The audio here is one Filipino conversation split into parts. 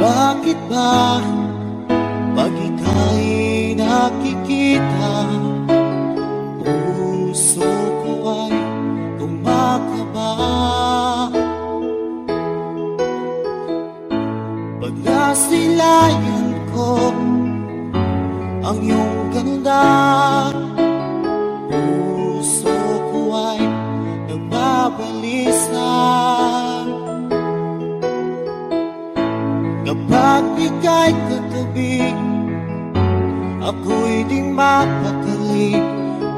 Bakit ba pag ika'y nakikita, puso ko ay kumakaba? Pag nasilayan ko ang iyong ganda, puso ko ay nagbabalisan. Kapag ika'y katabi, ako'y di mapakali.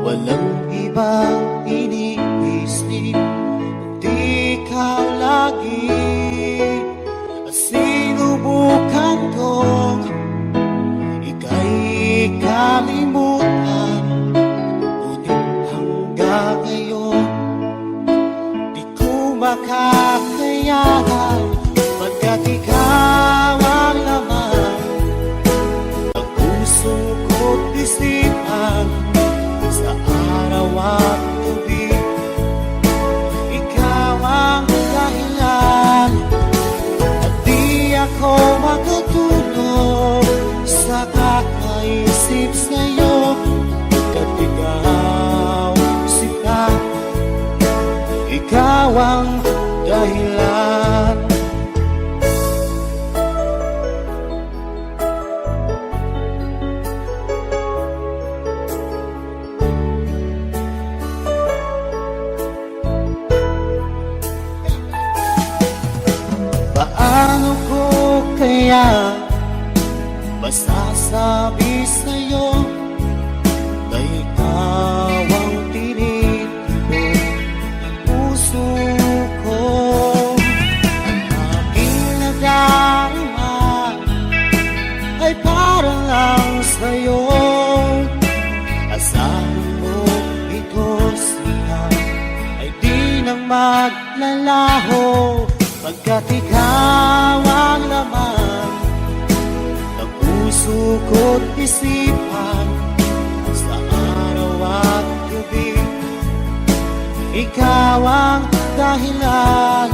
Walang ibang iniisip, kundi ikaw lagi. At sinubukan kong ika'y kalimutan, ngunit hanggang ngayon di ko makakayanan. Pagkat ikaw ang laman ng puso ko't isipan, sa araw at gabi ikaw ang dahilan. At di ako makatulog sa kakaisip sa'yo, pagkat ikaw sila, ikaw ang dahilan. Paano ko kaya masasabi sa'yo na ikaw ang tinitibok ng puso ko? Ang aking nadarama ay para lang sa'yo. Asahan mo ito siya ay di nang maglalaho, pagkat ikaw ang laman ng puso ko't isipan, sa araw at gabi ikaw ang dahilan.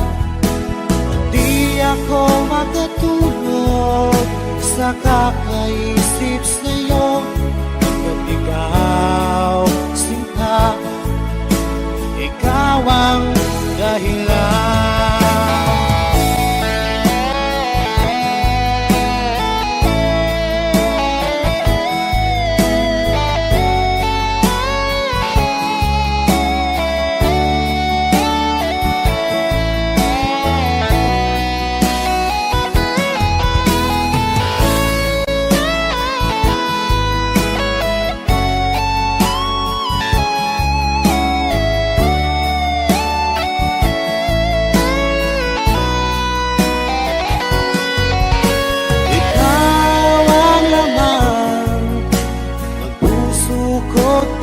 Di ako makatulog sa kakaisip sa'yo, pagkat ikaw sinta, ikaw ang dahilan.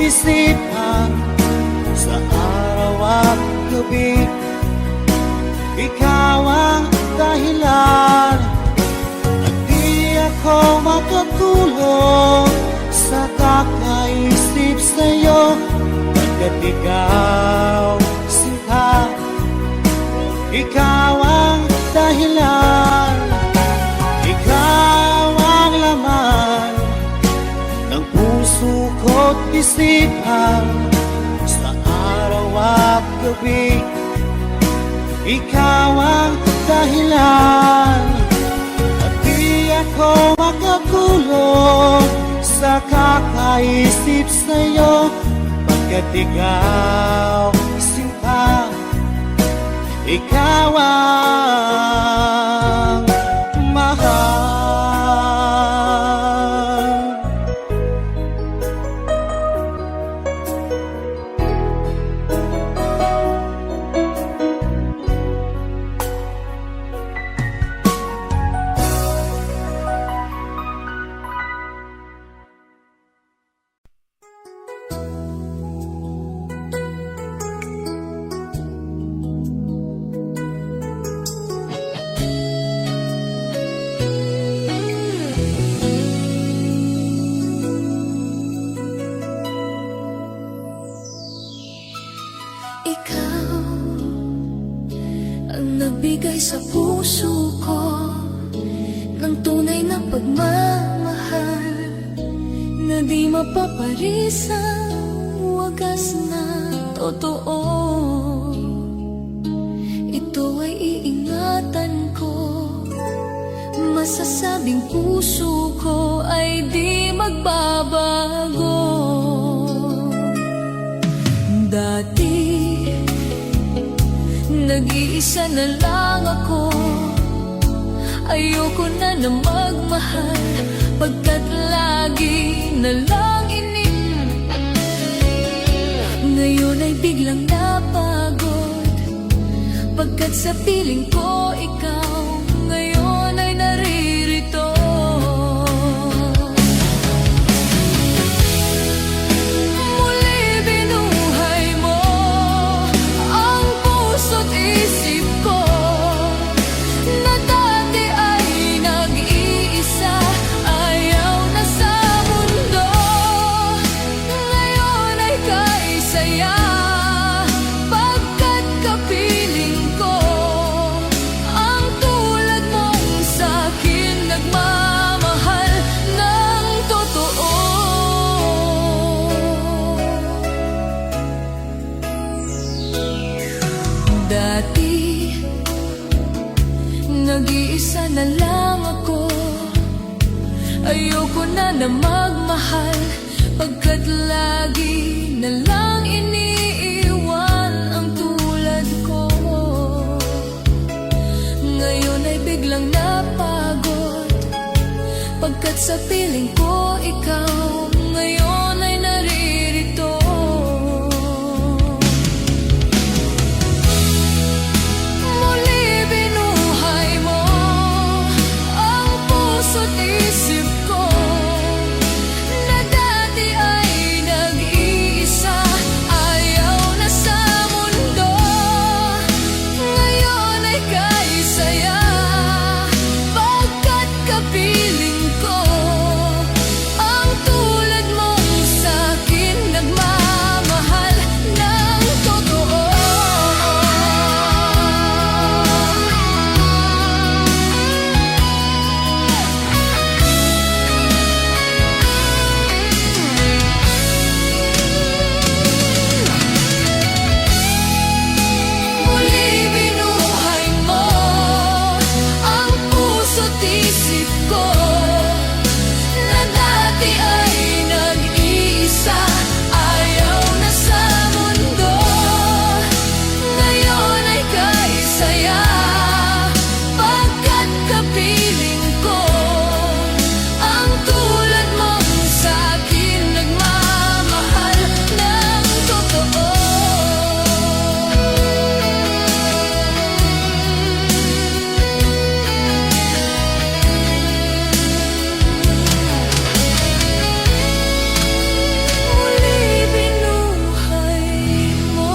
Isipan, sa araw at gabi ikaw ang dahilan. At di ako makatulog sa kakaisip sa'yo, pagkat ikaw sinta, ikaw ang dahilan. Ikaw ang laman ng puso ko't isipan, sa araw at gabi ikaw ang dahilan. At di ako makatulog sa kakaisip sa'yo, pagkat ikaw sinta, ikaw ang mahal. Nagbigay sa puso ko ng Ang tunay na pagmamahal na di mapaparisang wagas na totoo. Ito ay iingatan ko, masasabing puso ko ay di magbabago. Dati, nag-iisa na lang ako. Ayoko na magmahal, pagkat lagi na lang Ngayon ay biglang napagod, pagkat sa piling ko ikaw ngayon ay naririto. Muli binuhay mo ang puso't isip ko, na dati ay nag-iisa, ayaw na sa mundo. Ngayon ay kaisaya, pagkat kapiling ko ang tulad mong sa'kin nagmamahal ng totoo. Dati, nag-iisa na lang ako. Ayoko na magmahal, pagkat lagi na lang iniiwan ang tulad ko. Ngayon ay biglang napagod, pagkat sa piling ko ikaw ngayon ay naririto. Muli binuhay mo ang puso't isip ko, na dati ay nag-iisa, ayaw na sa mundo. Ngayon ay kaisaya, pagkat kapiling ko ang tulad mong sa'kin nagmamahal ng totoo. Muli binuhay mo ang puso't isip ko, na dati ay nag-iisa, ayaw na sa mundo. Ngayon ay kaisaya, pagkat kapiling ko ang tulad mong sa'kin nagmamahal ng totoo. Muli binuhay mo.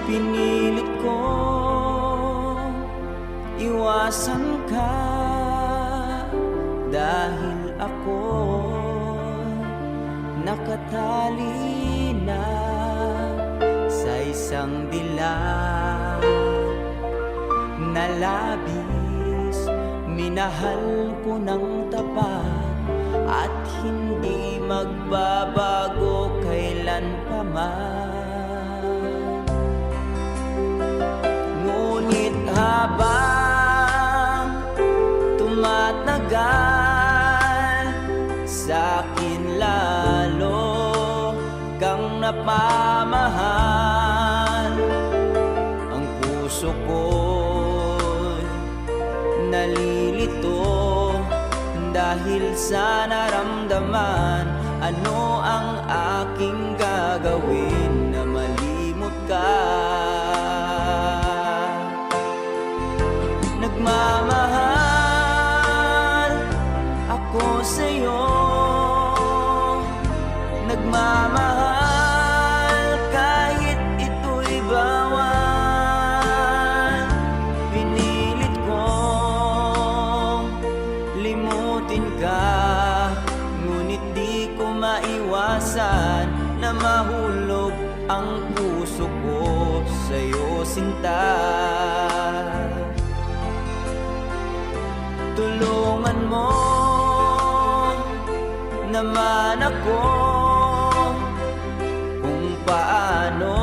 Pinilit ko iwasan ka, dahil ako nakatali na sa isang dilag na labis. Minahal ko ng tapat at hindi magbabago kailanpaman. Ngunit habang tumatagal, sa'kin lalo kang napamahal. Ang puso ko'y nalilito dahil sa naramdaman. Ano ang aking gagawin? Nagmamahal kahit ito'y bawal. Pinilit kong limutin ka, ngunit di ko maiwasan na mahulog ang puso ko sa'yo, sinta. Tulungan mo naman ako kung paano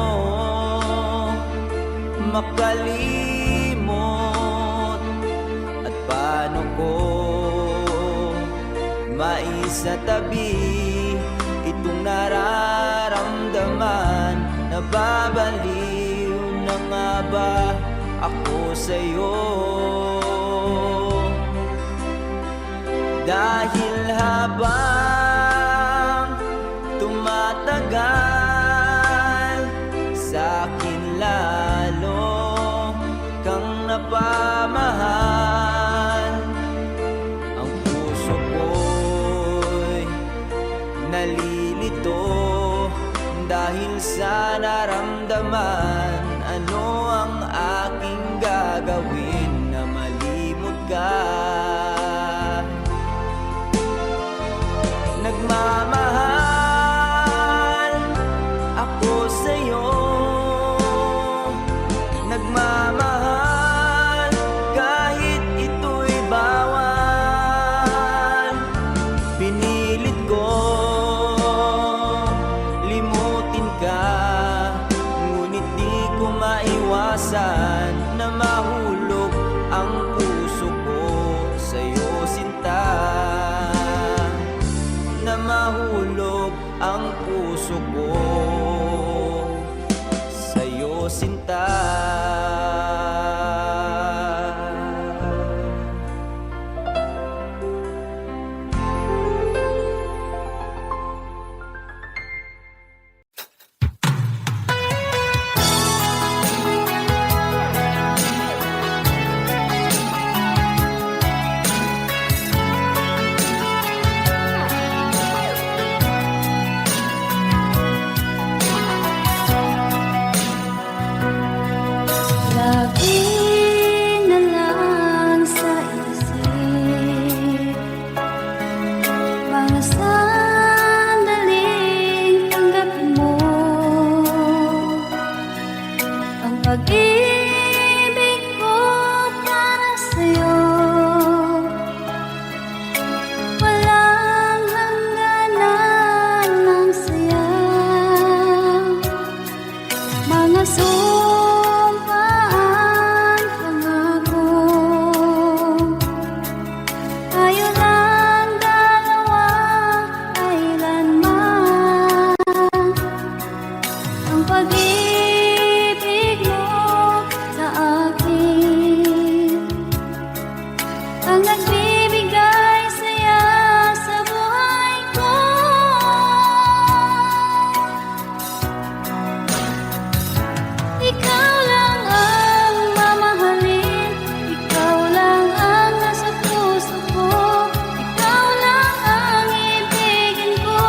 makalimot at paano ko maisatabi itong nararamdaman. Nababaliw na nga ba ako sa'yo? Dahil habang tumatagal, sa'kin lalo kang napamahal. Ang puso ko'y nalilito dahil sa naramdaman. Ano ang aking gagawin na malimot ka? Nagmamahal ako sa'yo, nagmamahal kahit ito'y bawal. Pinilit ko limutin ka, ngunit di ko maiwasan na mahulog ang puso ko sa'yo, sinta. Na mahulog ang puso ko sa'yo, sinta. Lagi na lang sa isip mga sandaling tanggapin mo ang pag-ibig ko para sa'yo. Walang hangganan ng saya, mga sumpaan, pangako. Tayo lang dalawa, kailanman. Ang pag-ibig mo sa akin ang nagbibigay saya sa buhay ko. Ikaw lang ang mamahalin, ikaw lang ang nasa puso ko, ikaw lang ang ibigin ko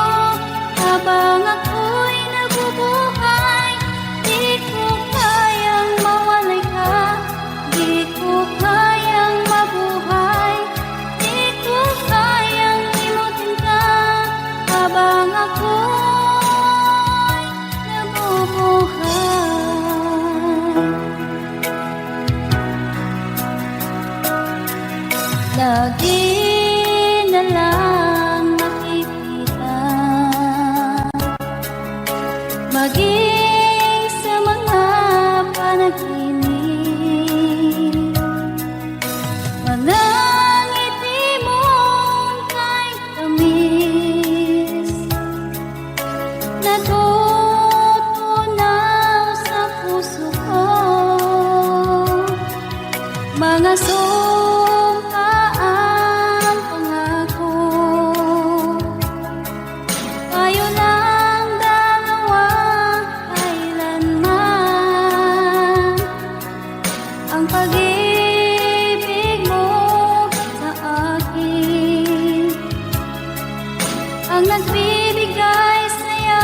habang ako'y nabubuhay. Di ko kayang mawalay ka, di ko kayang mabuhay, di ko kayang limutin ka habang ako'y nabubuhay. Lagi na lang nakikita, maging sa mga panaginip, mga ngiti mong kay tamis, natutunaw sa puso ko. Mga sumpaan, pangako. Tayo lang dalawa, kailanman. Ang pag-ibig mo sa akin ang nagbibigay saya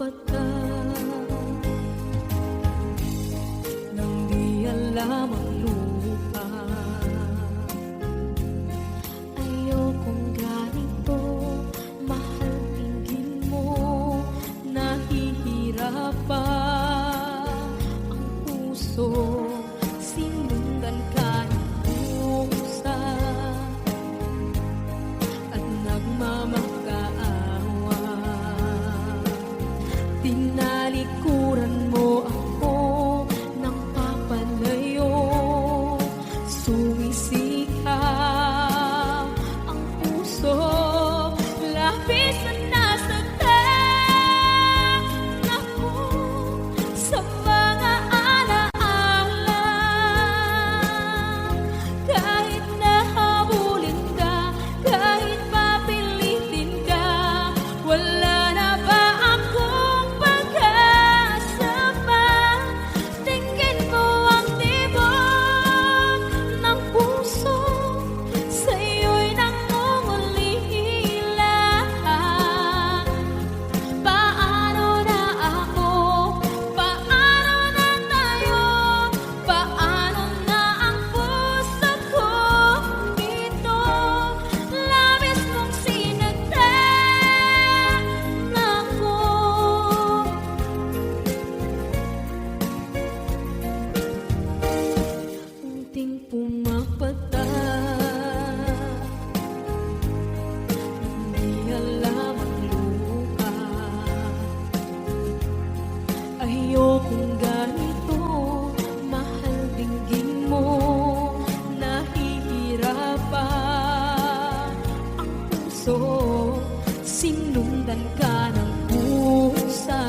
pumapata nang di alam ang lupa. Ayokong ganito, mahal, tingin mo, nahihirapan ang puso. Sinundan ka ng pusa at nagmamakaawa. Tinalikuran mo ako ng papalayo, sumisikap ang puso. Labis na nasaktan ako sa mga alaala. Kahit nahabulin ka, kahit papilitin ka, wala na ba akong pag-asa pa? Tingin mo ang tibok ng puso, sa'yo'y nangungulila. Paano na ako? Paano na tayo? Paano na ang puso ko ito? Labis mong sinaktan ako. Unting pumapata, hindi alam ang lupa. Ayokong ganito, mahal, dinggin mo, nahihirapan ang puso. Sinundan ka ng pusa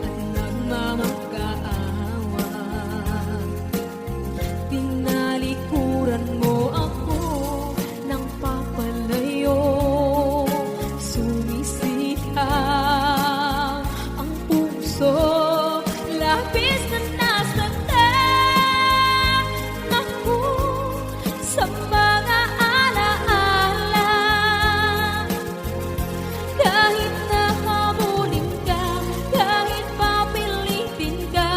at nagmamakaawa. Tinalikuran mo ako ng papalayo, sumisikap ang puso. Labis na nasaktan ako sa mga alaala. Kahit nahabulin ka, kahit papilitin ka,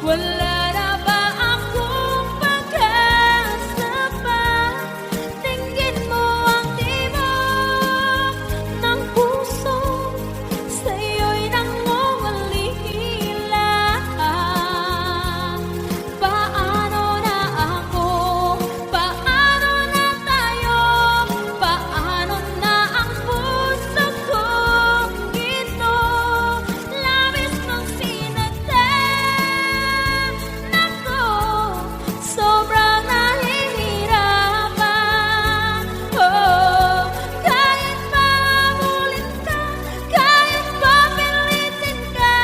wala na ba akong pag-asa pa? Tingin mo ang tibok ng puso, sa'yo'y nangungulila. Paano na ako? Paano na tayo? Paano na ang puso ko ito? Labis mong sinaktan ako, sobrang nahihirapan. Oh, kahit mahabulin ka, kahit papilitin ka,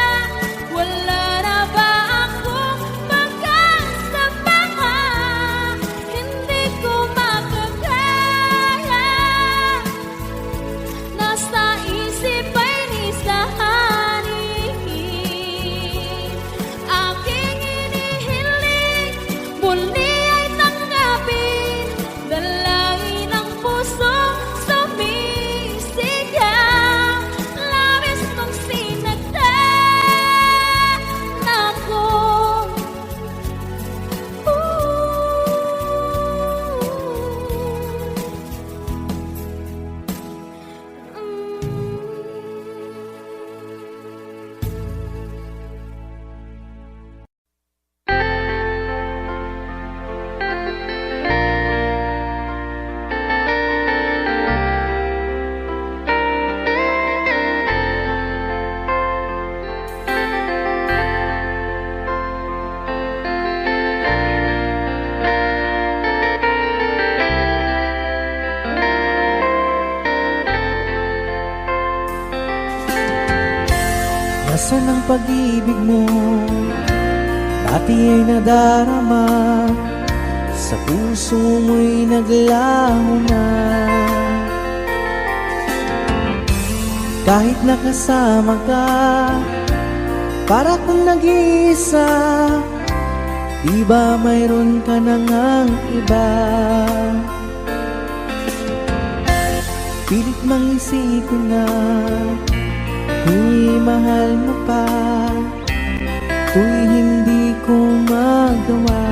wala na ba akong pag-asa pa? Hindi ko makakaya, nasa isip ay nisahanin. Aking inihiling, muli ay tanggapin, dalangin ang puso sumisigaw. Labis mong sinaktan ako. Nasaan ang pag-ibig mo? Dati ay nadarama, sa puso mo'y naglaho na. Kahit nakasama ka, para kang nag-iisa. Di ba mayroon ka na ngang iba? Pilit mang isipin na Di mahal mo pa, to'y hindi ko magawa.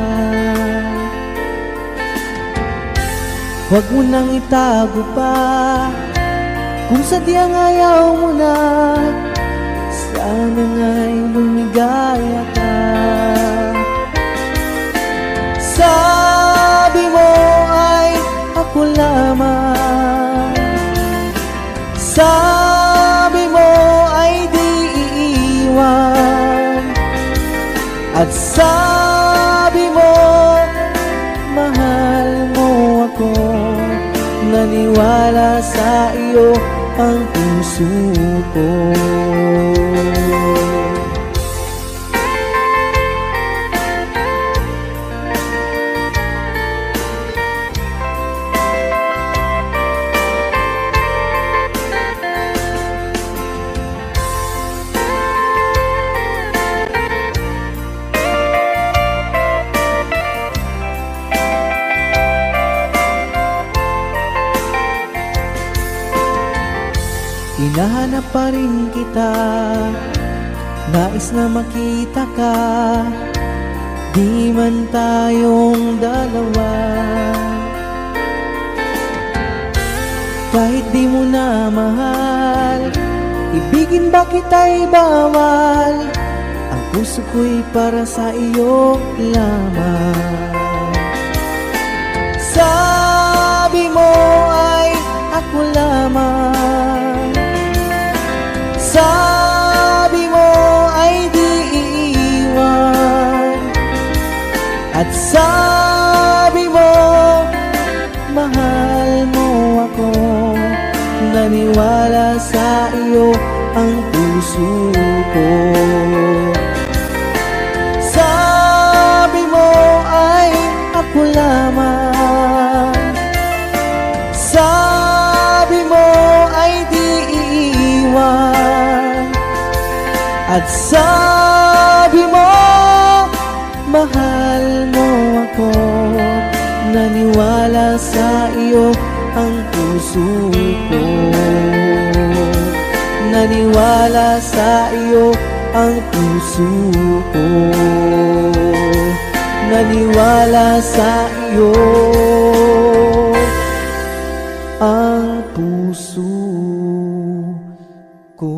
Huwag mo nang itago pa, kung sadyang ayaw mo na, sana nga'y lumigaya ka. Sabi mo ay ako lamang, sabi mo ay di iiwan, at sabi mo mahal mo ako. Naniwala sa iyo ang puso ko. Hinahanap pa rin kita, nais na makita ka, di man tayong dalawa. Kahit di mo na mahal, ibigin ba kita'y bawal, ang puso ko'y para sa iyo lamang. Sabi mo ay ako lamang, sabi mo ay di iiwan, at sabi mo mahal mo ako. Naniwala sa iyo ang puso ko. Sabi mo ay ako lamang, sabi mo ay di iiwan, at sabi mo mahal mo ako. Naniwala sa iyo ang puso ko. Naniwala sa iyo ang puso ko. Naniwala sa iyo ang puso ko.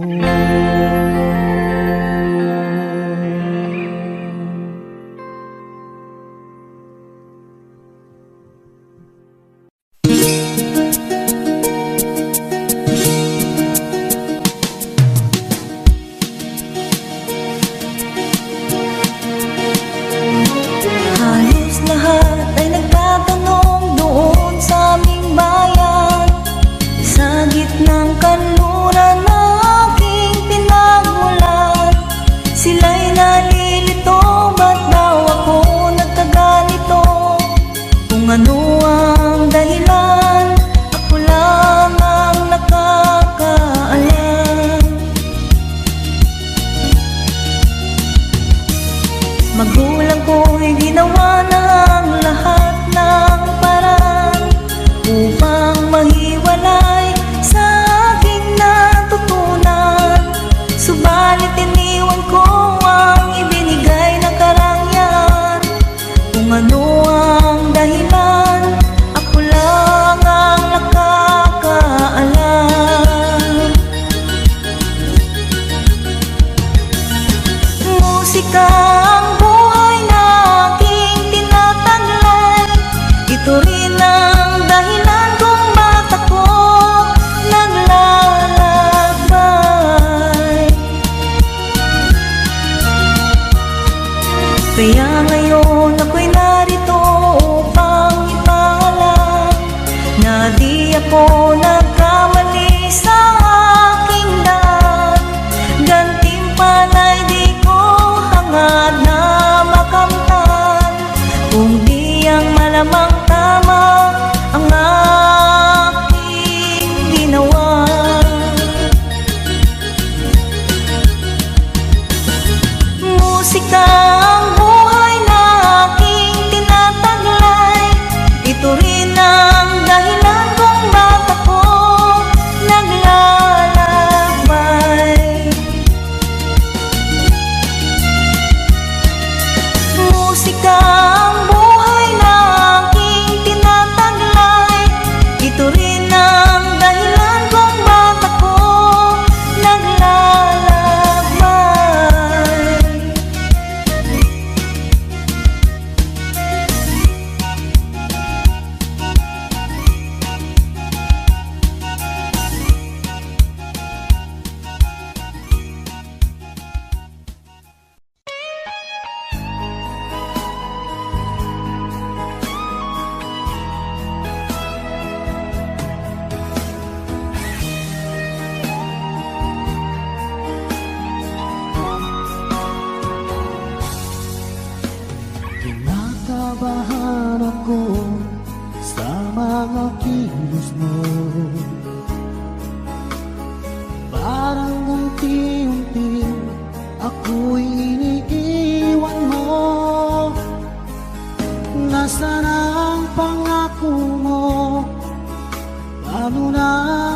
Halos lahat ay nagtatanong doon sa aming bayan, sa gitnang kanluran na aking pinagmulan.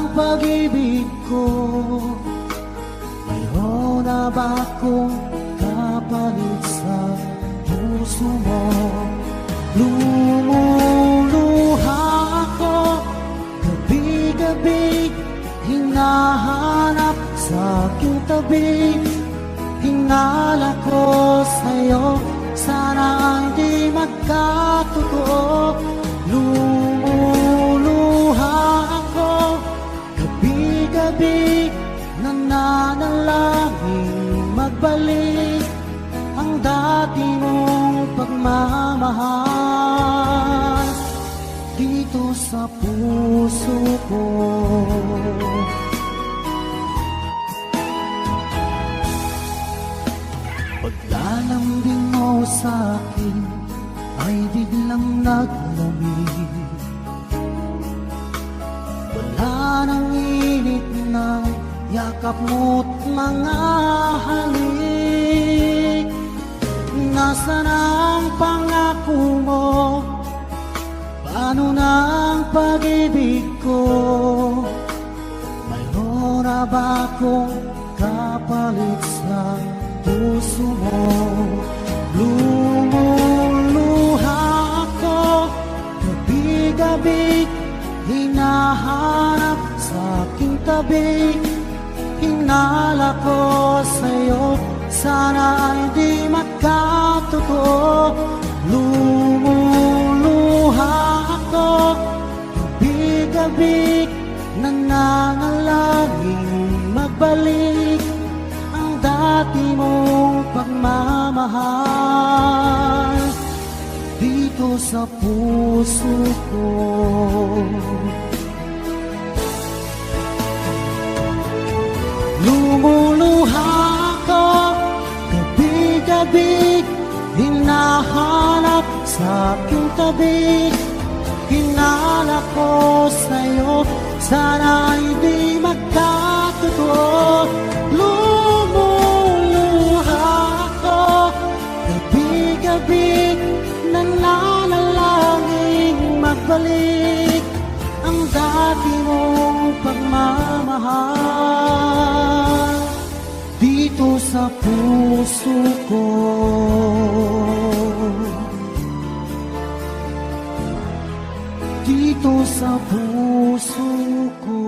ng pag-ibig ko? Mayroon na ba akong kapalit sa puso mo? Lumuluha ako gabi-gabi, hinahanap sa aking tabi. Hinala ko sa'yo, sana hindi magkatotoo. Lumuluha ako gabi-gabi, nananalangin magbalik ang dati mong pagmamahal dito sa puso ko. Paglalambing mo sa'kin ay biglang naglamig. Wala nang init ng yakap mo't mga halik. Nasaan ang pangako mo? Paano na ang pag-ibig ko? Mayroon na ba akong kapalit sa puso mo? Lumuluha ako gabi-gabi, hinahanap sa aking tabi. Hinala ko sa'yo, sana hindi magkatotoo. Lumuluha ako gabi-gabi, nananalangin magbalik ang dati mong pagmamahal dito sa puso ko. Lumuluha ako gabi-gabi, hinahanap sa aking tabi. Hinala ko sa'yo, sana hindi magkatotoo. Lumuluha ako gabi-gabi, nananalangin magbalik ang dati mong pagmamahal dito sa puso ko. Dito sa puso ko.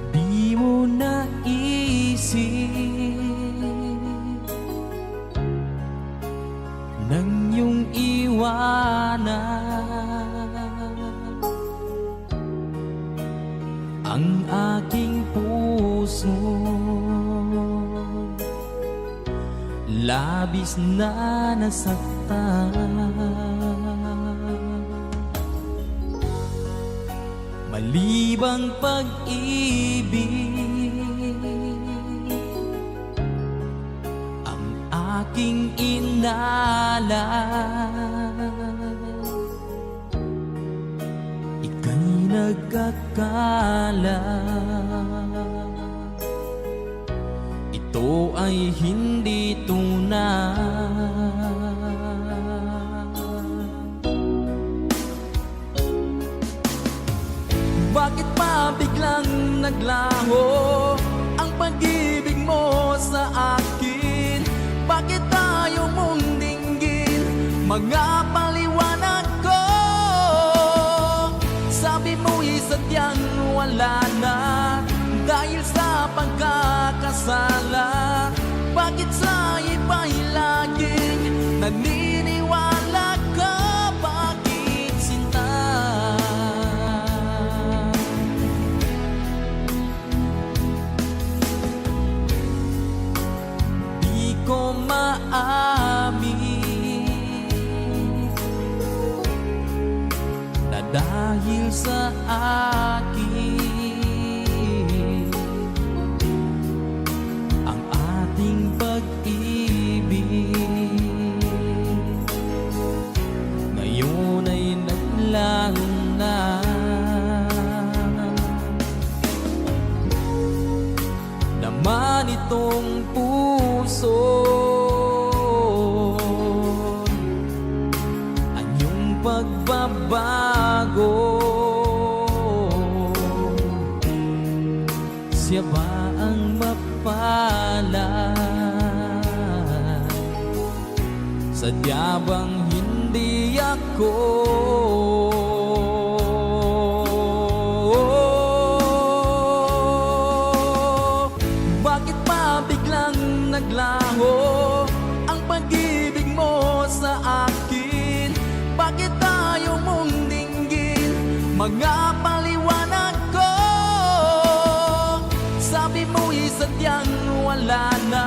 Di mo naisip nang iyong iwanan ang aking puso, labis na nasaktan. Malibang pag-ibig ang aking inala. Ika'y nagkakala ito ay hindi tunay. Bakit pa biglang naglaho ang pag-ibig mo sa akin? Bakit tayo mong dinggin mga paliwanag ko? Sabi mo'y sadyang wala na dahil sa pagkakasala. Bakit sa iba'y laging naniniwala ka? Bakit sinta? Di ko maamin na dahil sa akin ang ating pag-ibig pagbabago. Siya ba ang mapalad? Sadya bang hindi ako? Bakit pa biglang naglaho ang pag-ibig mo sa akin? Bakit tayo mong dinggin mga paliwanag ko? Sabi mo'y sadyang wala na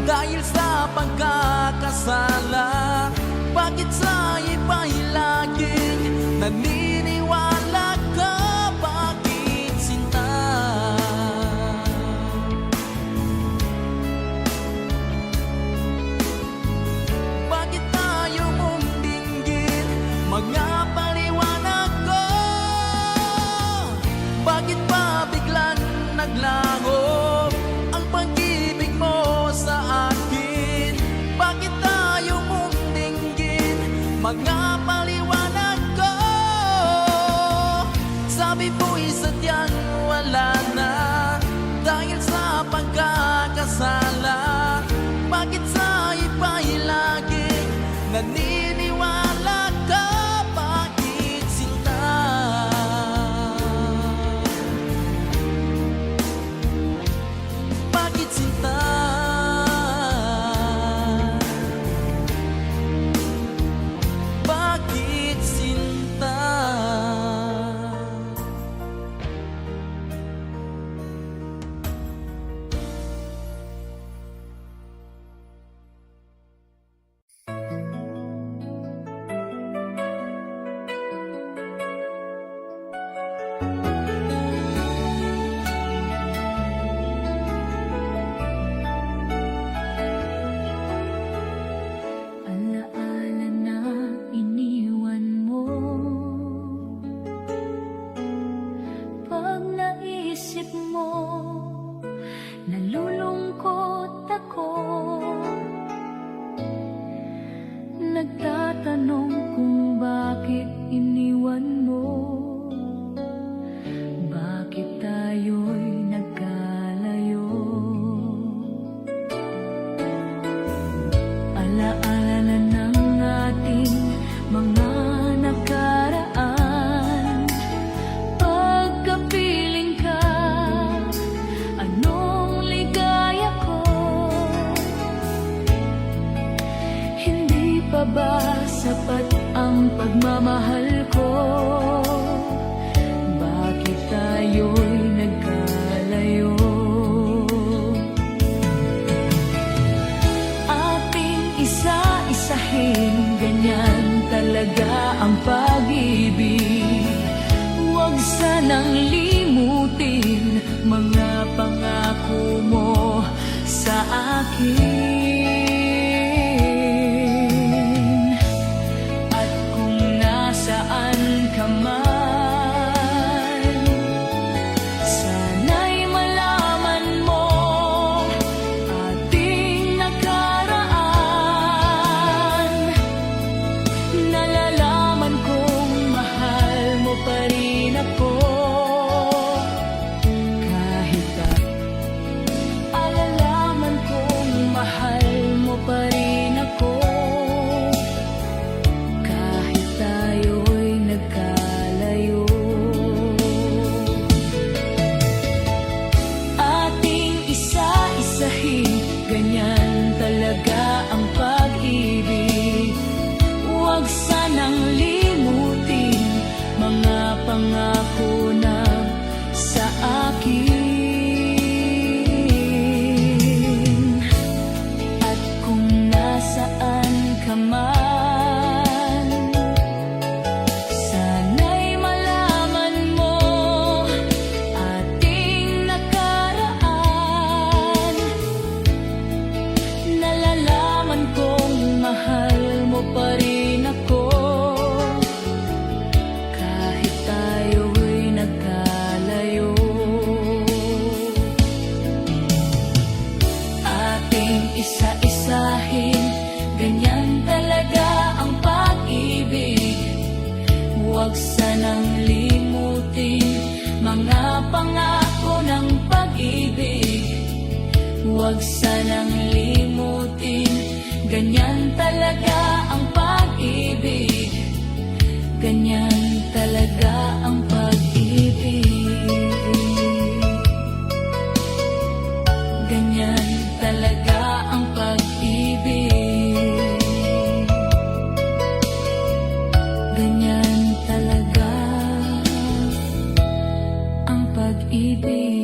dahil sa pagkakasala. Bakit sa iba'y laging naniniwala ka? Bakit sinta? Bakit tayo mong dinggin mga paliwanag ko? Bakit pa biglang naglaho ang pag-ibig mo sa akin? Bakit tayo mong dinggin mga paliwanag ko? Sabi mo'y sadyang wala na dahil sa pagkakasala. Bakit sa iba'y laging naniniwala ka? Bakit sinta? Bakit sinta? Bakit sinta? Alaala na iniwan mo. Pag naisip mo, nalulungkot ako. Nagtatanong kung bakit iniwan mo. Bakit tayo'y nagkalayo? Alaala na ng ating mga nakaraan. Pagkapiling ka, anong ligaya ko? Hindi pa ba sapat ang pagmamahal ko? Bakit tayo'y nagkalayo? Ating isa-isahin, ganyan talaga ang pag-ibig. Huwag sanang limutin mga pangako mo sa akin. At kung nasaan wag sanang limutin. Ganyan talaga ang pag-ibig. Ganyan talaga ang pag-ibig. Ganyan talaga ang pag-ibig. Ganyan talaga ang pag-ibig.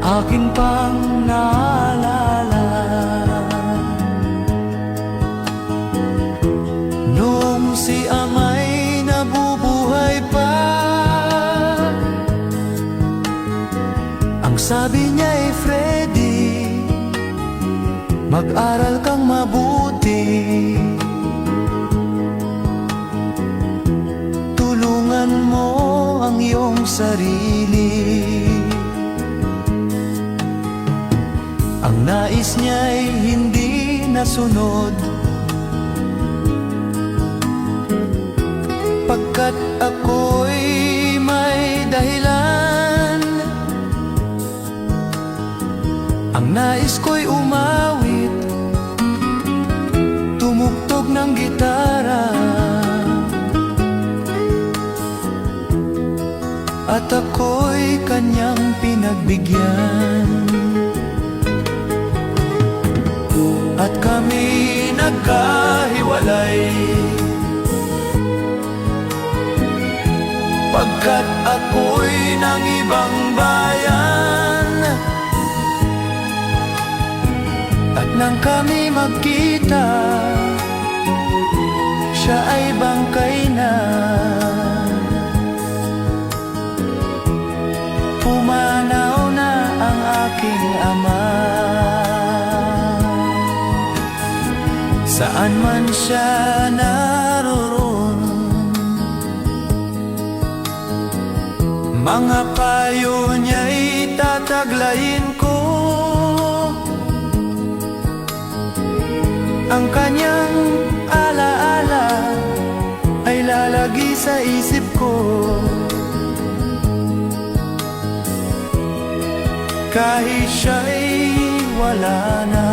Akin pang naalala noong si ama'y nabubuhay pa. Ang sabi niya ay Freddy, mag-aral kang mabuti, tulungan mo ang iyong sarili. Ang nais niya'y hindi nasunod, pagkat ako'y may dahilan. Ang nais ko'y umawit, tumugtog ng gitara, at ako'y kanyang pinagbigyan. At kami nagkahiwalay, pagkat ako'y ng ibang bayan. At nang kami magkita, siya ay bangkay na. Pumanaw na ang aking ama. Saan man siya naroon, mga payo niya'y tataglayin ko. Ang kanyang alaala ay lalagi sa isip ko, kahit siya'y wala na.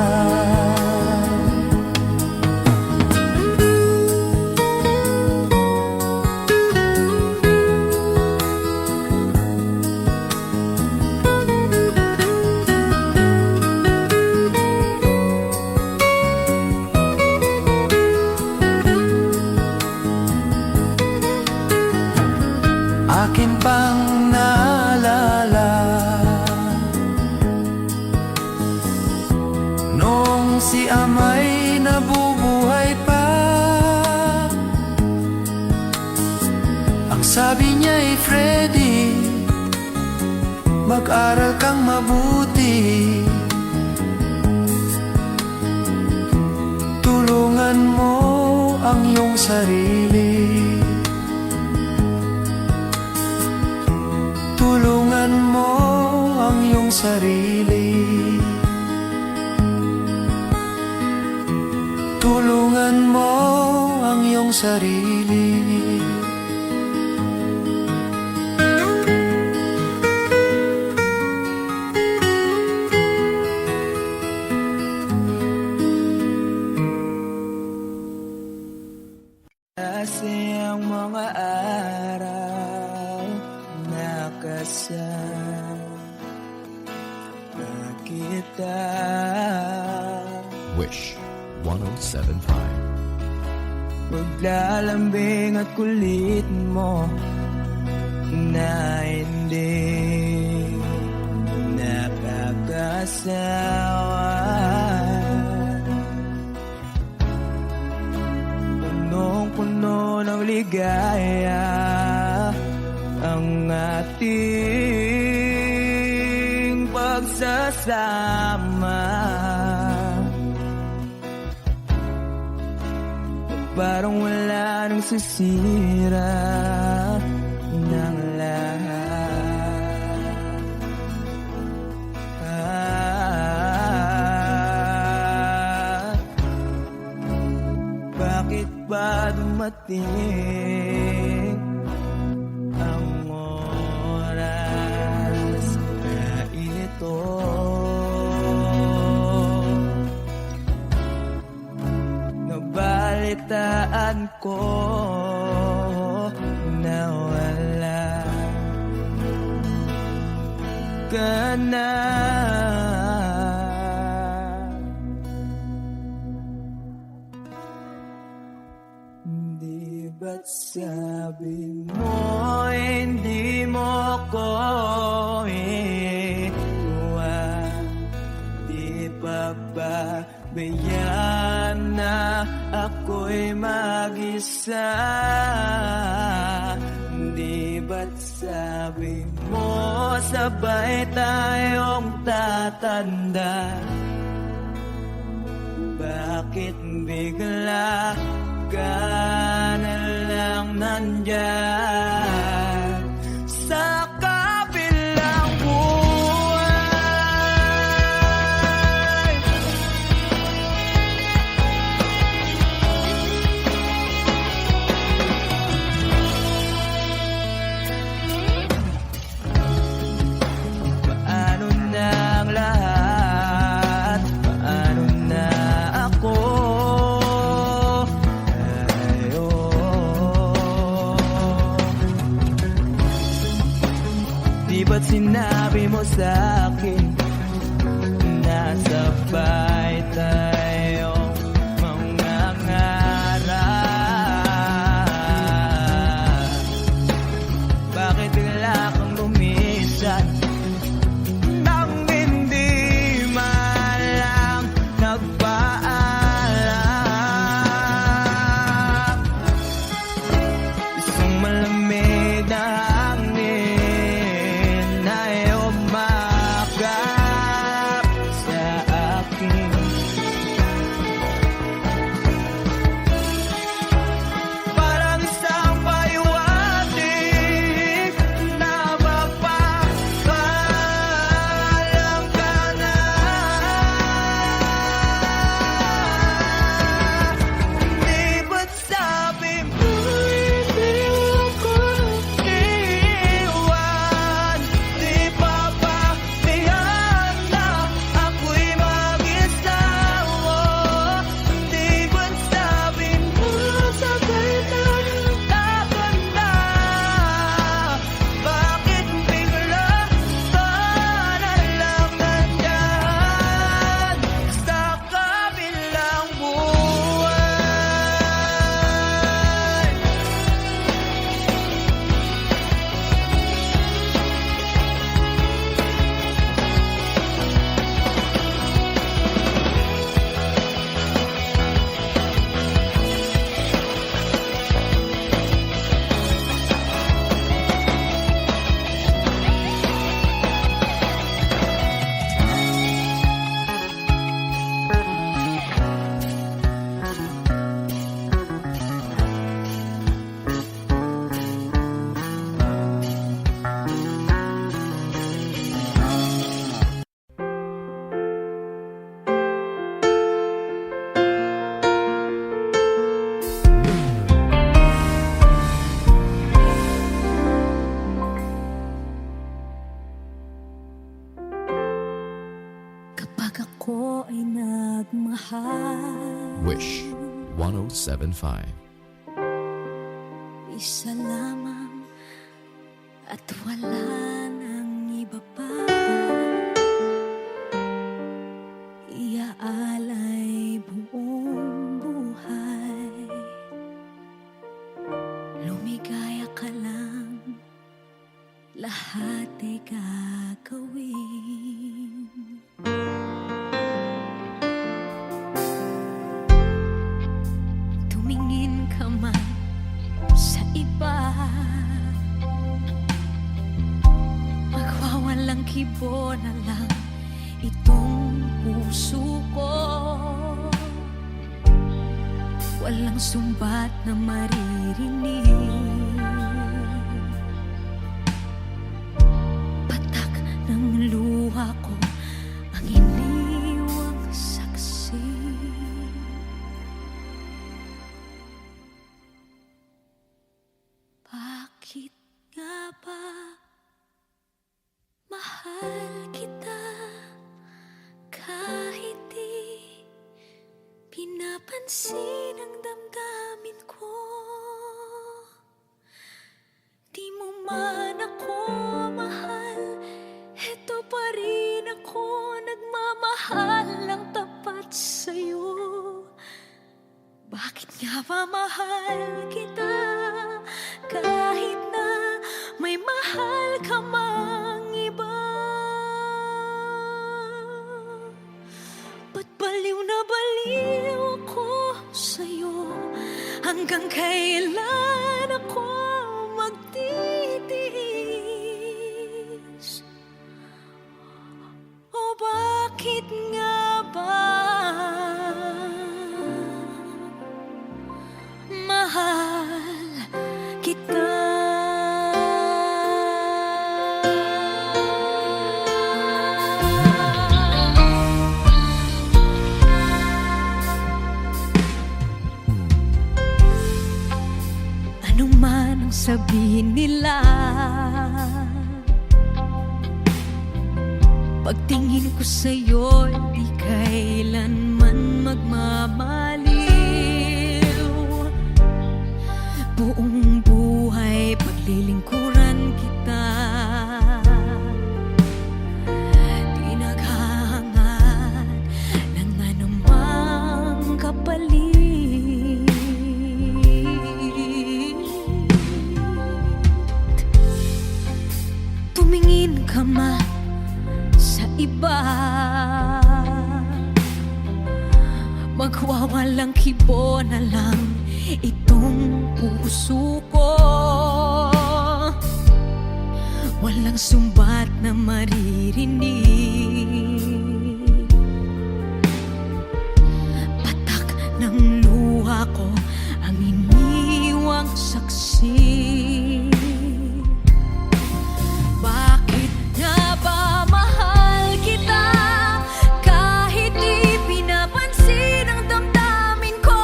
Akin pang naalala noong si ama'y nabubuhay pa. Ang sabi niya ay Freddy, mag-aral kang mabuti, tulungan mo ang iyong sarili. Tulungan mo ang iyong sarili. Tulungan mo ang iyong sarili. Kasi ang mga araw nakasama kita. Wish 107.5. Paglalambing at kulit mo na hindi nakakasawa. Punong-puno ng ligaya ang ating pagsasama. Parang wala nang sisira ng lahat. Bakit ba dumating ang oras na ito? Nabalitaan ko na wala ka na. Di ba't sabi mo hindi mo ko iwan? Di pa ba bayaan na ako'y mag-isa? Di ba't sabi mo sabay tayong tatanda? Bakit bigla ka na lang nandyan sa kabilang buhay? Paano na ang lahat? Paano na ako? Di ba't sinabi mo sa'kin na sabay tayong mangangarap? Bakit bigla kang lumisan nang hindi man lang nagpaalam? Isang malamig na hangin ay umakap sa akin. Parang isang paywating na mapapaalam ka na. Di ba't sabi mo hindi ako iwan? Di pa ba bayaan na ako'y mag-isa? Di ba't sabi mo sabay tayong tatanda? Bakit bigla ka na lang nandyan sa kabilang buhay? Kapag ako ay nagmahal, Wish 1075. isa lamang at wala nang iba pa. Iaalay buong buhay, lumigaya ka lang, lahat ay gagawin. Tumingin ka man sa iba, kibo na lang itong puso ko. Walang sumbat na maririnig, patak ng luha ko ang iniwang saksi. Bakit nga ba mahal kita kahit di pinapansin ang damdamin ko? Di mo man ako mahal, eto pa rin ako nagmamahal ng tapat sa'yo. Bakit nga ba mahal kita kahit na may mahal ka mang iba? Ba't baliw na baliw ako sa'yo? Hanggang kailan ako magtitiis? O bakit nga ba mahal kita? Ano man ang sabihin nila, pagtingin ko sa'yo, di kailanman magmamaliw. Buong buhay paglilingkuran kita, di naghahangad ng anumang kapalit. Tumingin ka man sa iba, magwawalang kibo na lang itong puso ko. Walang sumbat na maririnig, patak ng luha ko ang iniwang saksi. Bakit nga ba mahal kita kahit di pinapansin ang damdamin ko?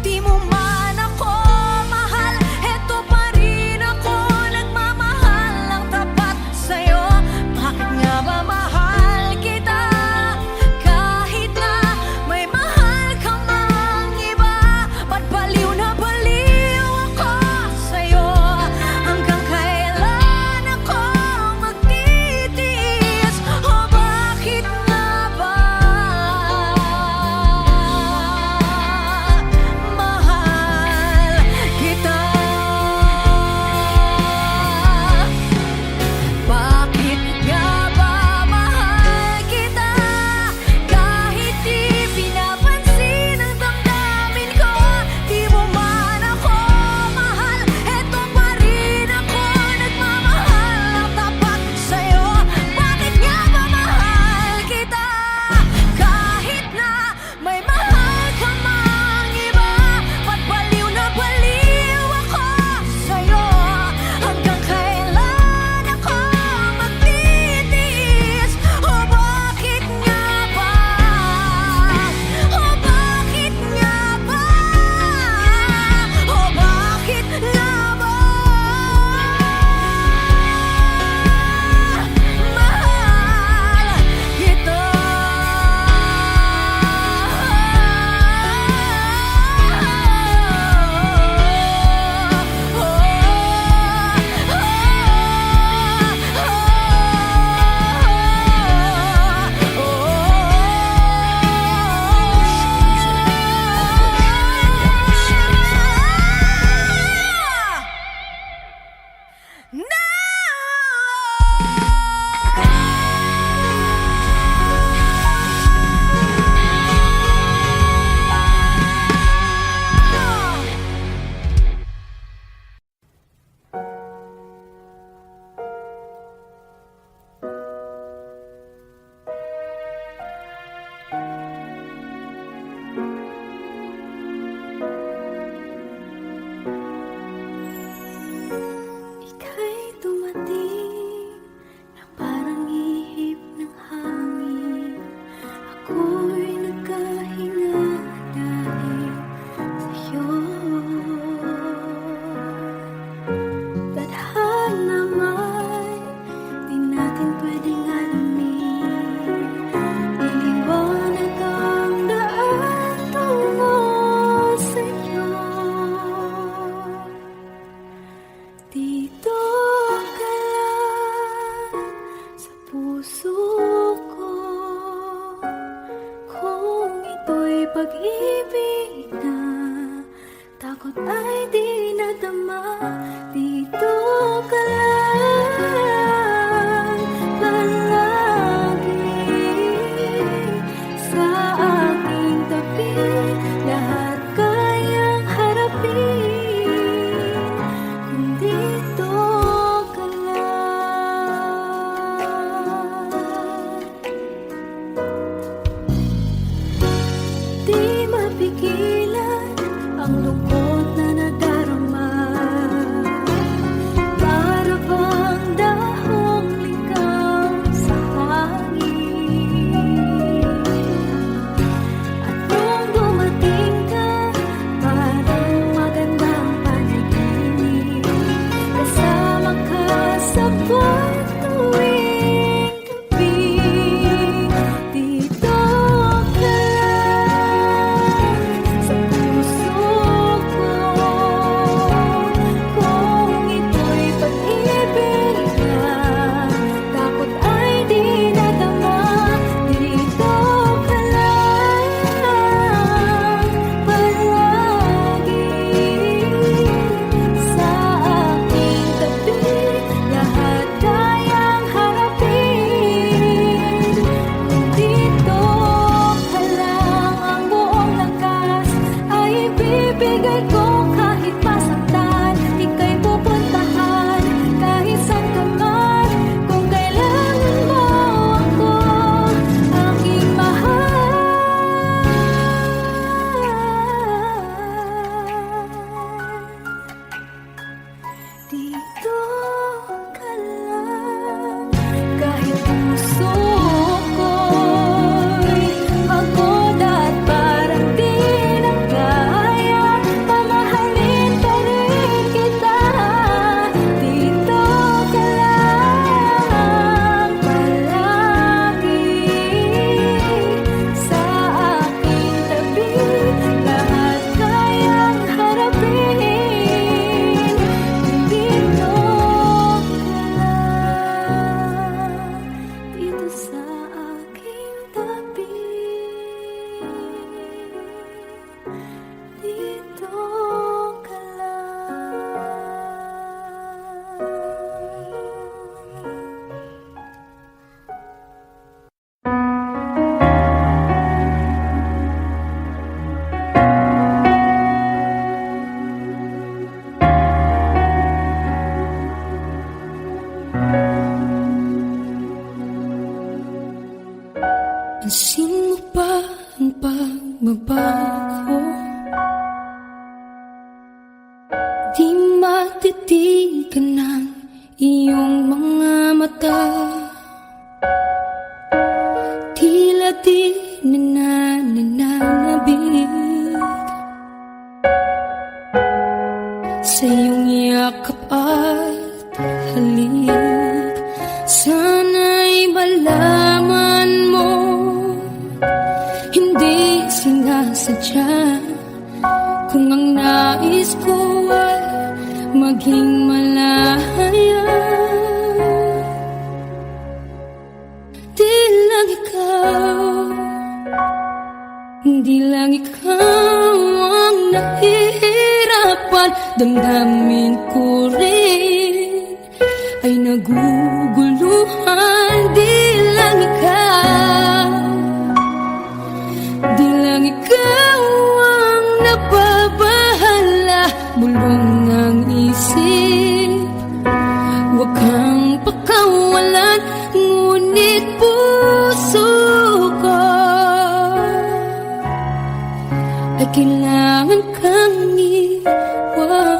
Di mo man ako mahal, eto pa rin ako nagmamahal ng tapat sa'yo. Bakit nga ba mahal kita kahit na may mahal ka mang iba? Ba't pag-ibig na takot ay di nadama. Dito ka lang palagi sa aking tabi. Lahat kayang harapin kung dito ka lang. Di mapigilan ang lungkot na nadarama. Para bang dahong ligaw sa hangin. At nung dumating ka, parang magandang panaginip. Kasama ka sa buwan tuwing gabi. Dito ka lang sa puso ko. Kung ito'y pag-ibig na takot ay di nadama. Dito ka lang palagi sa aking tabi. Lahat kayang harapin kung dito ka lang. Ang buong lakas ay ibibigay ko kahit masaktan. Ika'y pupuntahan kahit saan ka man. Kung kailangan mo ako, aking mahal. Dito ka lang kahit puso ko'y pagod at parang di na kaya. Mamahalin pa rin kita. Dito ka lang palagi sa aking tabi. Lahat kayang harapin kung dito ka lang. Dito sa aking tabi. Dito ka Pansin mo ba ang pagbabago? Di matitigan ng iyong mga mata. Tila di nananabig sa iyong yakap at halik. Sana'y malaman mo, hindi sinasadya. Kung ang nais ko ay maging malaya, di lang ikaw ang nahihirapan. Damdamin ko rin ay naguguluhan. Di lang ikaw ang nababahala. Bulong ng isip, huwag kang pakawalan. Ngunit puso ko ay kailangan kang iwan.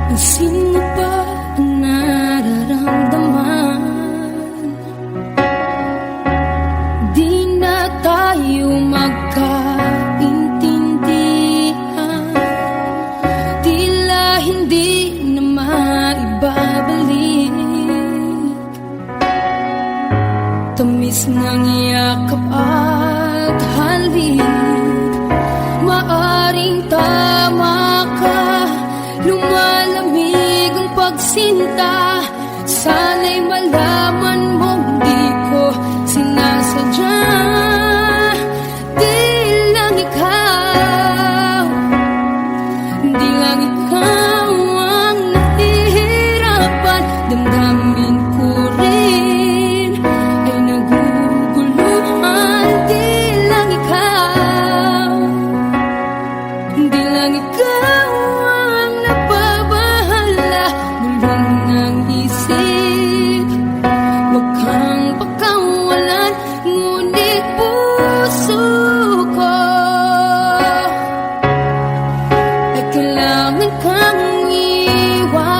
Pansin mo ba ang nararamdaman? Di na tayo magkaintindihan. Tila hindi na maibabalik. Tamis ng yakap at halik. maaaring tama ka. Lumalamig ang pagsinta. Sana'y malaman mong di ko sinasadya. Di lang ikaw, di lang ikaw ang nahihirapan. Damdamin ko rin ay naguguluhan. Di lang ikaw, di lang ikaw ang nababahala. Bulong ng isip, huwag kang pakawalan. Ngunit puso ko ay kailangan kang iwan.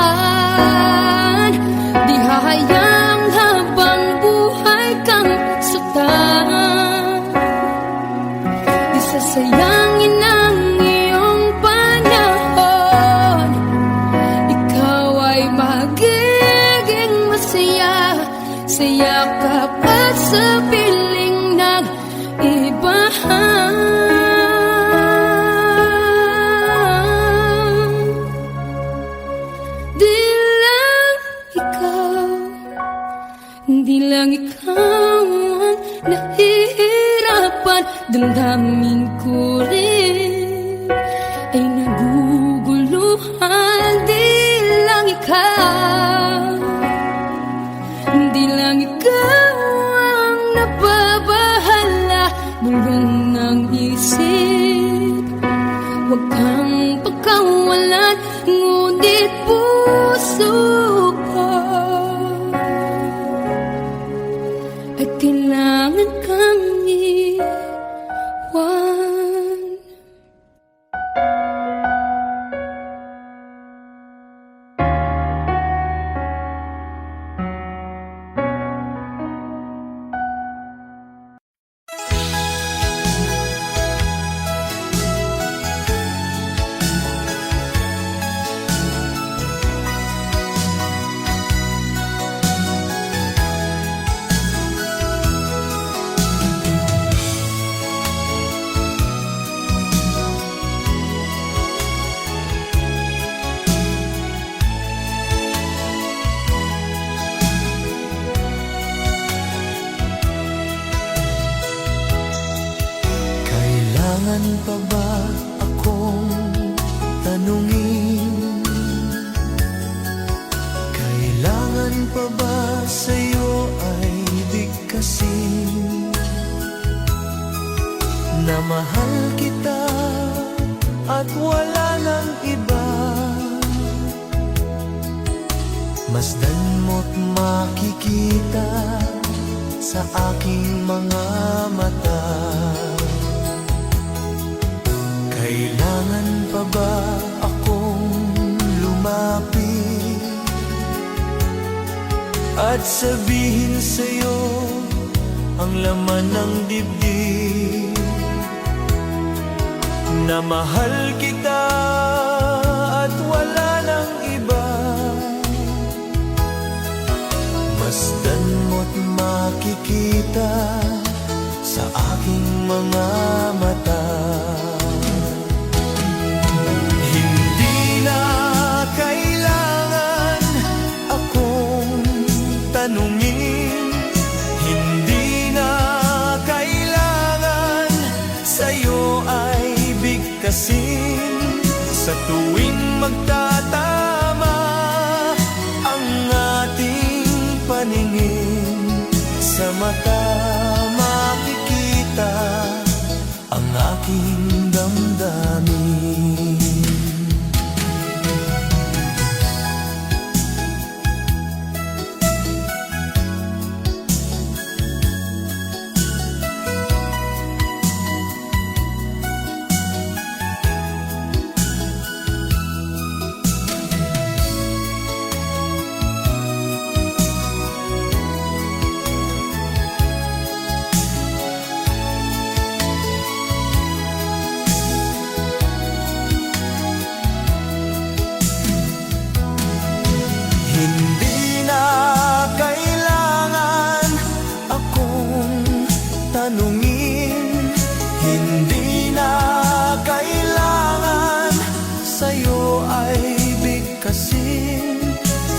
Di hahayang habang buhay kang saktan. Di sasayangin ang iyong panahon. Ikaw ay magiging masaya sa yakap at sa piling ng iba. Di lang ikaw, di lang ikaw ang nahihirapan. Damdamin ko rin ay naguguluhan. Di lang ikaw, di lang ikaw ang nababahala. Bulong ng isip, huwag kang pagkawalan. Ngunit puso ko ay kailangan kang iwan. Kailangan pa ba akong tanungin? Kailangan pa ba sa'yo ay bigkasin na mahal kita at wala nang iba? Masdan mo't makikita sa aking mga mata. Kailangan pa ba akong lumapit at sabihin sa'yo ang laman ng dibdib? Na mahal kita at wala nang iba. Masdan mo't makikita sa aking mga mata. Hindi na kailangan akong tanungin. Hindi na kailangan sa'yo ay bigkasin. Sa tuwing magtatama ang ating paningin, sa mata makikita ang aking damdamin.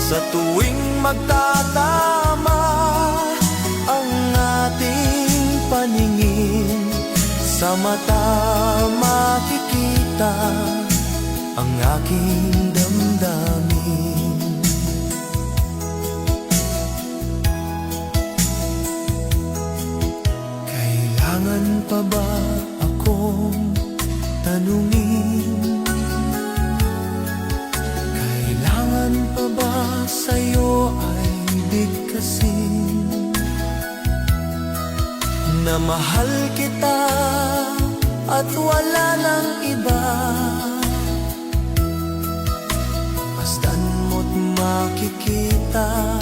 Sa tuwing magtatama ang ating paningin, sa mata makikita ang aking damdamin. Kailangan pa ba akong tanungin? Kailangan pa ba sa'yo ay bigkasin na mahal kita at wala nang iba? Masdan mo't makikita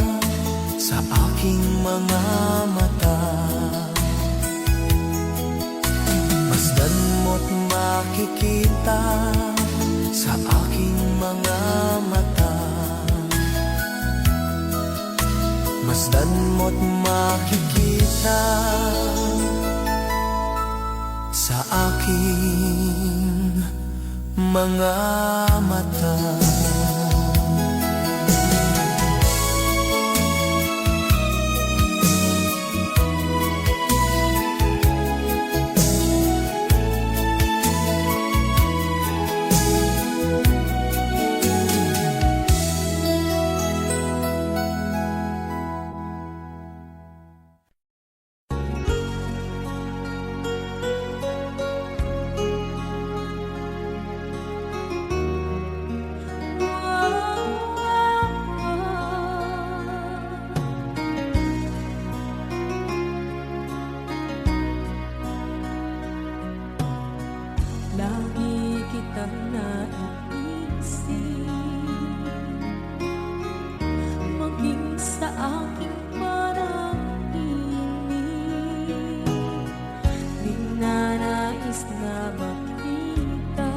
sa aking mga mata. Masdan mo't makikita sa aking mga mata. Masdan mo't makikita sa aking mga mata. Lagi kitang naiisip, maging sa aking parang inig. Di na nais na makita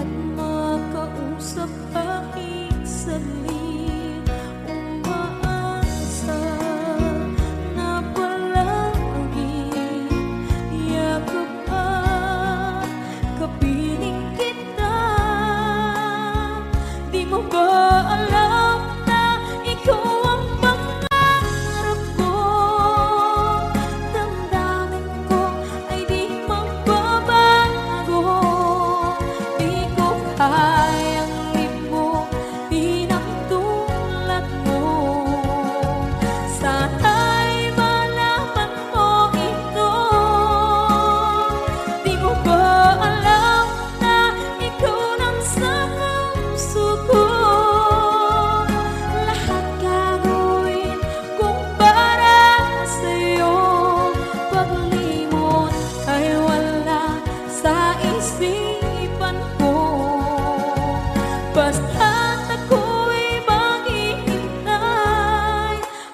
at makausap kahit saglit. Umaasa na palagi yakap at kapiling kita. Di mo ba alam na ikaw ang pangarap ko? Damdamin ko ay di magbabago. Di ko kayang limutin ang tulad mo. Sana'y malaman mo ito. Di mo ba alam na ikaw lang sa puso ko? Lahat gagawin kung para sa'yo. Paglimot ay wala sa isipan ko. Basta't ako'y maghihintay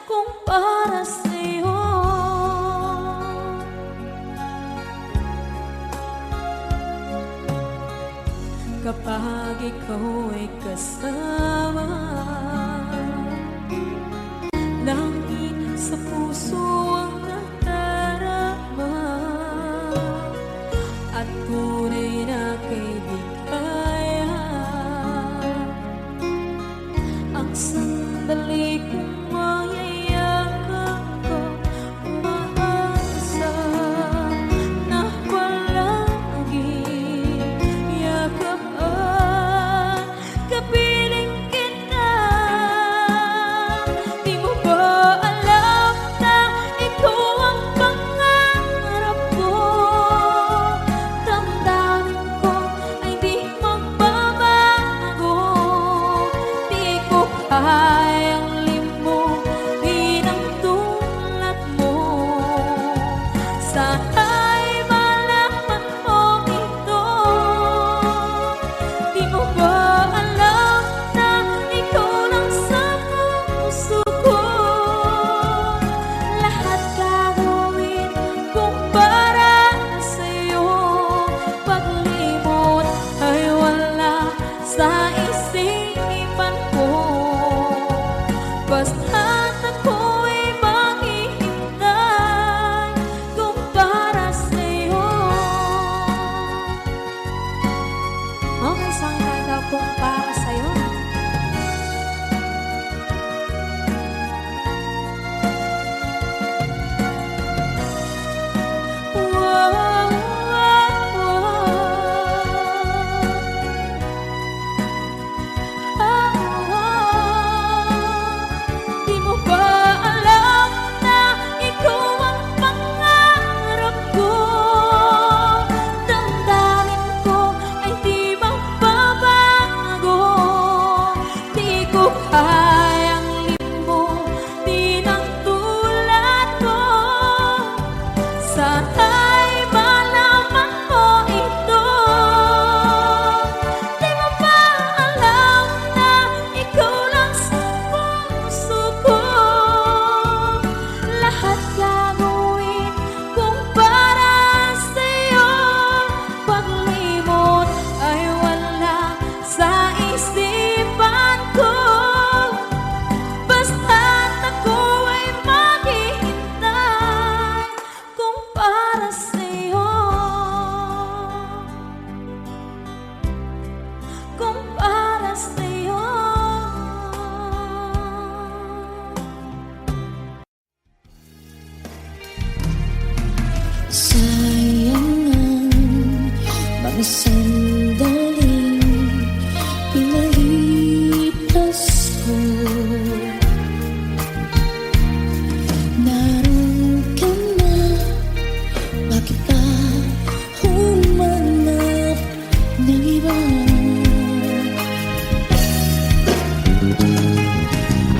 kung para sa'yo. Kapag ikaw ay kasama, langit sa puso ang nadarama, at tunay na kaibigan. Ang sandali kong mayayakap ko, umaasa na palagi yakap at kapiling kita. Di mo ba alam na ikaw ang pangarap ko? Damdamin ko Mga sandaling pinalipas ko, naroon ka na, bakit pa humanap ng iba?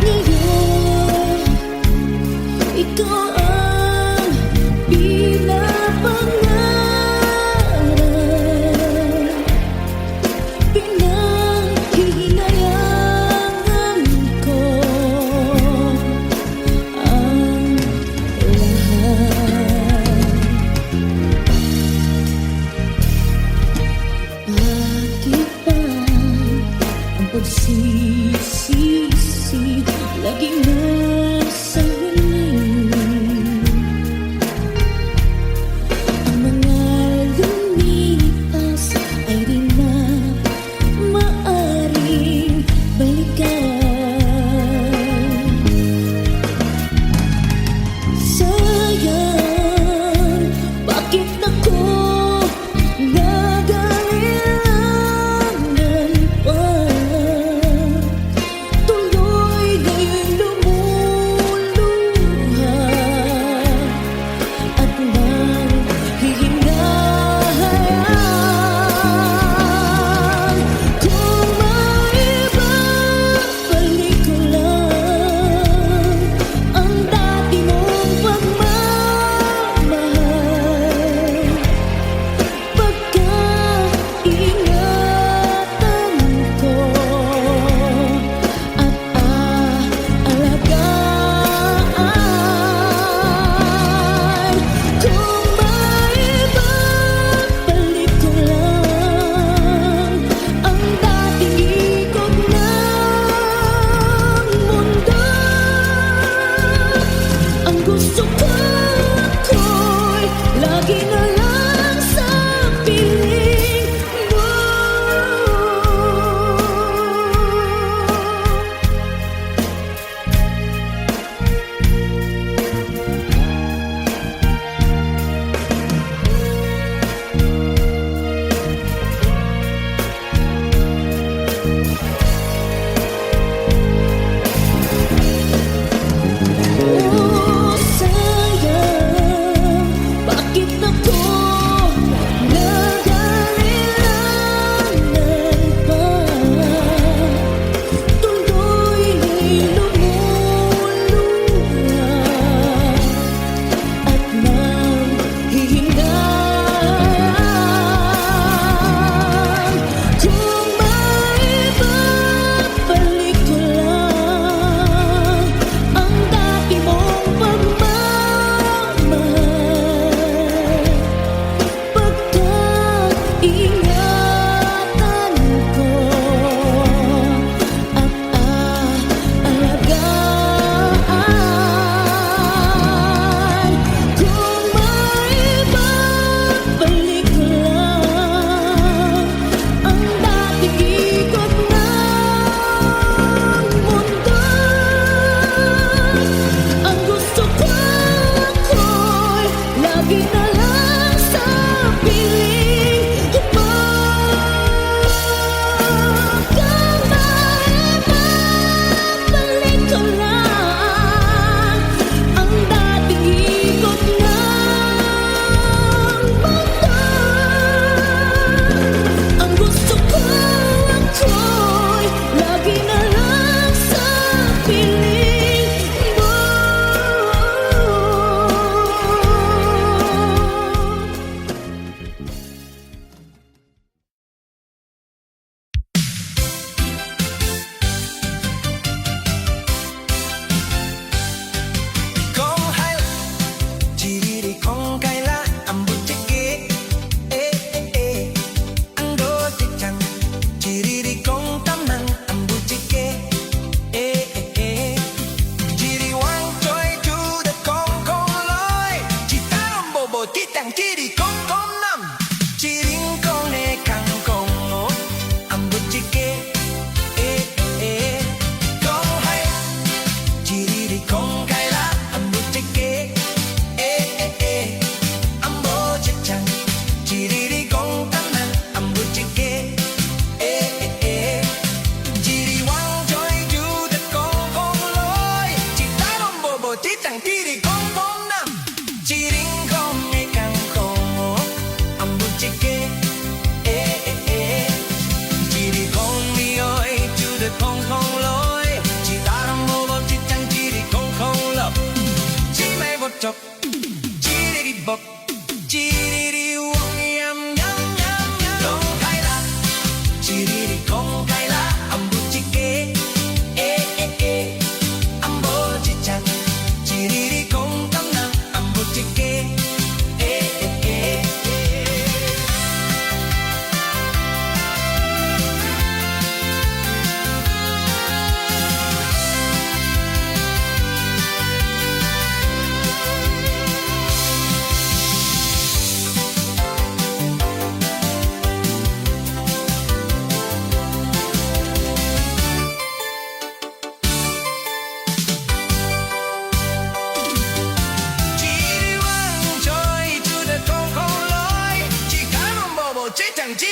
Ngayon, ikaw ang pinapangarap,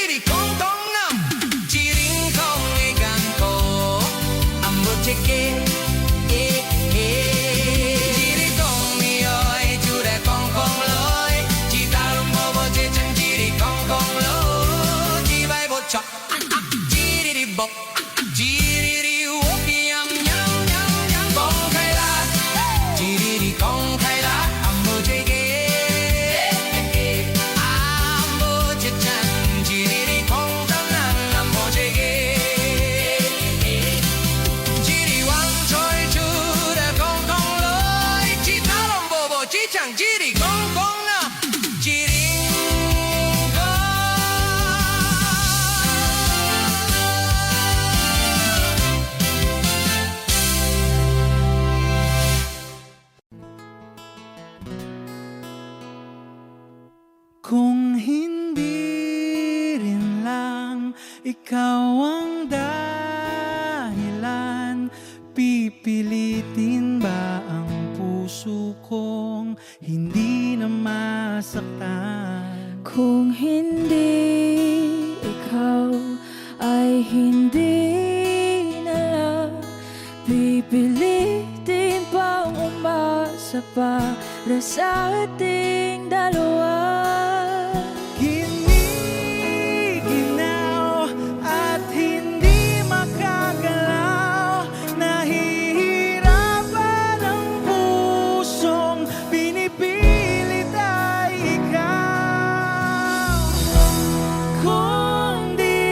지리리 콩콩남 지링콩의 강고 안무지게 지리콩미어이 주레 콩콩로이 지다름 모버지 짱 지리콩콩로 지발보쳐 지리리 복 지리리 오기양양양양 콩카이라 지리리 콩카이라 안무지게 안무지짱 지리리 콩당난 안무지게 지리왕철 주레 콩콩로이 지다름 보보 지짱 지리 콩콩나 지링고 Kung hindi rin lang ikaw ang dahilan, pipilitin ba ang puso kong hindi na masaktan? Kung hindi ikaw ay hindi na lang pipilitin pang umasa para sa ating dalawa. Giniginaw at hindi makagalaw, nahihirapan ang pusong pinipilit ay ikaw. Kung di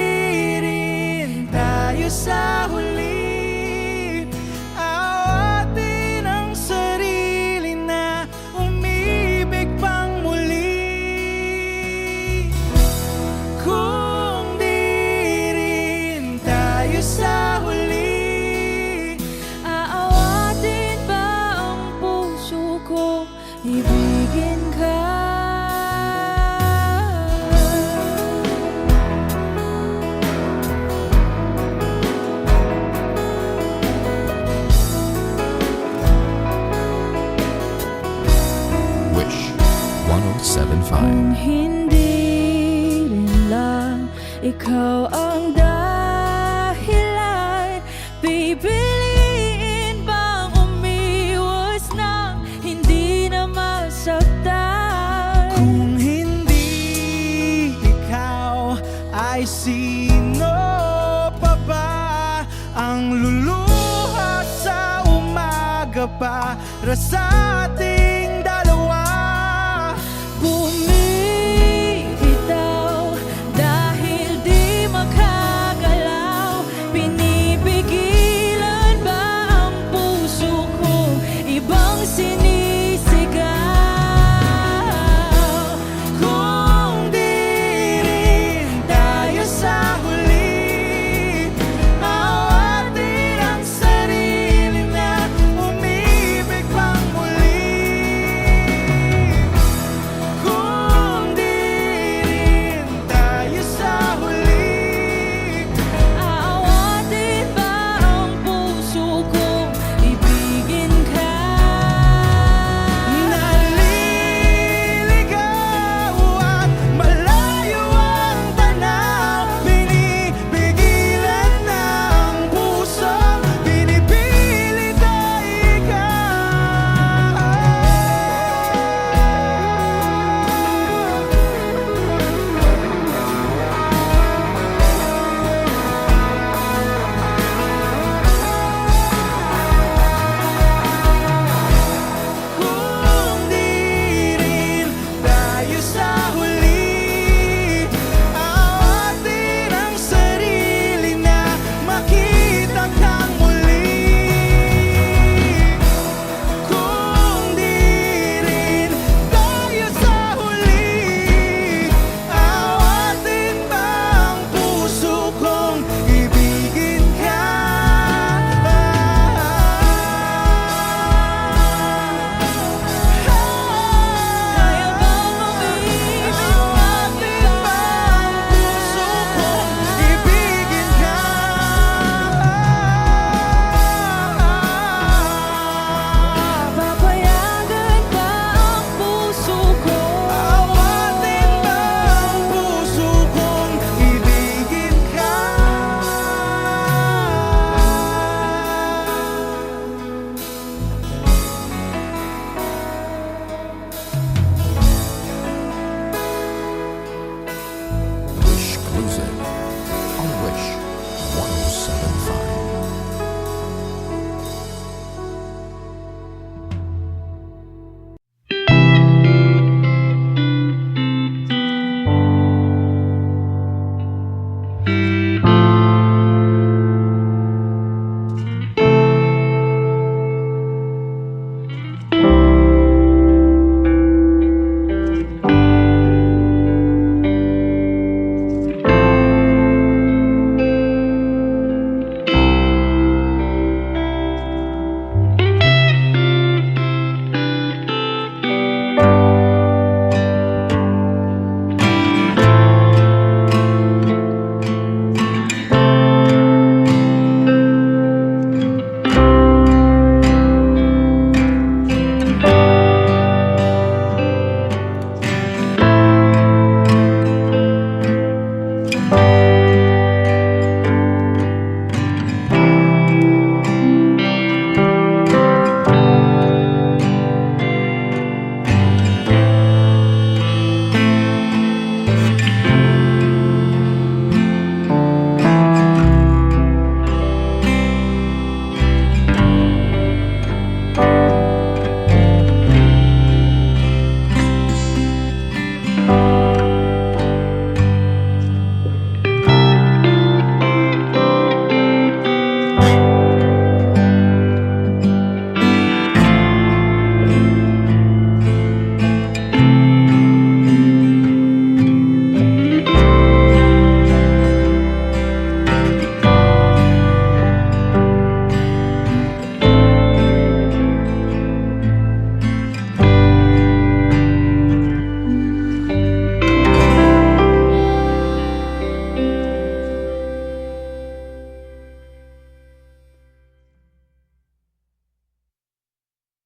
rin tayo sa huli, awatin ang sarili na umibig pang muli. Kung di rin tayo sa huli, Aawatin ba ang puso ko ibigin ka? Wish 1075. Kung hindi rin lang ikaw ang dahilan, pipiliin bang umiwas nang hindi na masaktan? kung hindi ikaw, ay sino pa ba ang luluha sa umaga para sa atin?